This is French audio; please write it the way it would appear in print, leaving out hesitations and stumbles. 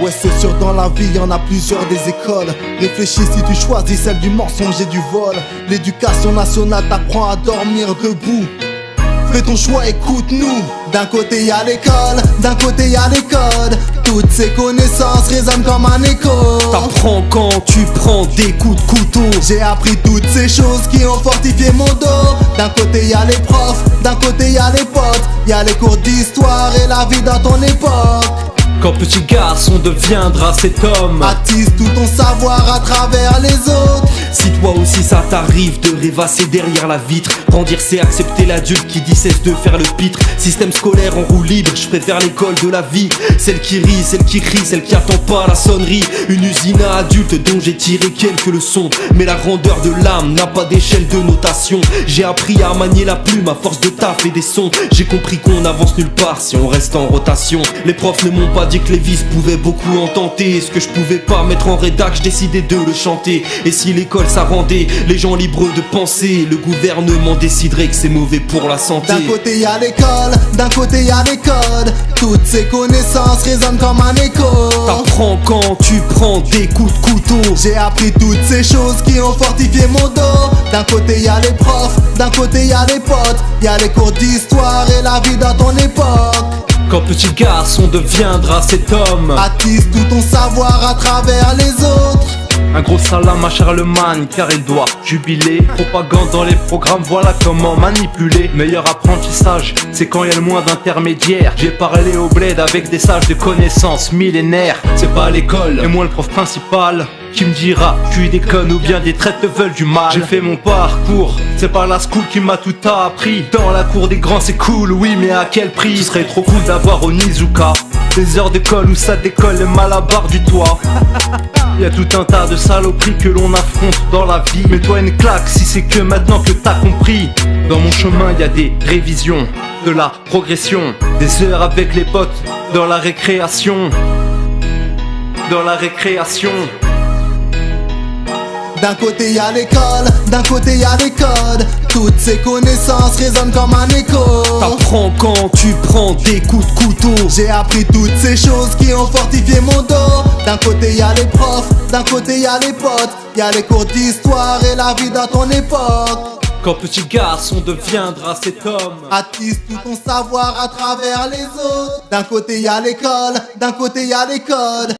Ouais, c'est sûr, dans la vie, y'en a plusieurs des écoles. Réfléchis si tu choisis celle du mensonge et du vol. L'éducation nationale t'apprend à dormir debout. Fais ton choix, écoute-nous. D'un côté y'a l'école, d'un côté y'a les codes. Toutes ces connaissances résonnent comme un écho. T'apprends quand tu prends des coups de couteau. J'ai appris toutes ces choses qui ont fortifié mon dos. D'un côté y'a les profs, d'un côté y'a les potes. Y'a les cours d'histoire et la vie dans ton époque. Quand petit garçon deviendra cet homme, attise tout ton savoir à travers les autres. Si toi aussi ça t'arrive de rêvasser derrière la vitre, grandir c'est accepter l'adulte qui dit cesse de faire le pitre. Système scolaire en roue libre, je préfère l'école de la vie. Celle qui rit, celle qui crie, celle qui attend pas la sonnerie. Une usine à adultes dont j'ai tiré quelques leçons. Mais la grandeur de l'âme n'a pas d'échelle de notation. J'ai appris à manier la plume à force de taf et des sons. J'ai compris qu'on n'avance nulle part si on reste en rotation. Les profs ne m'ont pas dit que les vices pouvaient beaucoup en tenter. Ce que je pouvais pas mettre en rédac, je décidais de le chanter. Et si l'école ça rendait les gens libres de penser, le gouvernement déciderait que c'est mauvais pour la santé. D'un côté y'a l'école, d'un côté y'a les codes. Toutes ces connaissances résonnent comme un écho. T'apprends quand tu prends des coups de couteau. J'ai appris toutes ces choses qui ont fortifié mon dos. D'un côté y'a les profs, d'un côté y'a les potes. Y'a les cours d'histoire et la vie dans ton époque. Quand petit garçon deviendra cet homme, attise tout ton savoir à travers les autres. Un gros salam à Charlemagne car il doit jubiler. Propagande dans les programmes, voilà comment manipuler. Meilleur apprentissage, c'est quand il y a le moins d'intermédiaires. J'ai parlé au bled avec des sages de connaissances millénaires. C'est pas à l'école, et moi le prof principal qui me dira tu déconnes ou bien des traites te veulent du mal. J'ai fait mon parcours, c'est pas la school qui m'a tout appris. Dans la cour des grands c'est cool, oui mais à quel prix? Ce serait trop cool d'avoir au Nizuka des heures d'école où ça décolle les malabars du toit. Y'a tout un tas de saloperies que l'on affronte dans la vie. Mets-toi une claque si c'est que maintenant que t'as compris. Dans mon chemin y'a des révisions, de la progression, des heures avec les potes, dans la récréation. Dans la récréation. D'un côté y'a l'école, d'un côté y'a les codes. Toutes ces connaissances résonnent comme un écho. T'apprends quand tu prends des coups de couteau. J'ai appris toutes ces choses qui ont fortifié mon dos. D'un côté y'a les profs, d'un côté y'a les potes. Y'a les cours d'histoire et la vie dans ton époque. Quand petit garçon deviendra cet homme, attise tout ton savoir à travers les autres. D'un côté y'a l'école, d'un côté y'a les codes.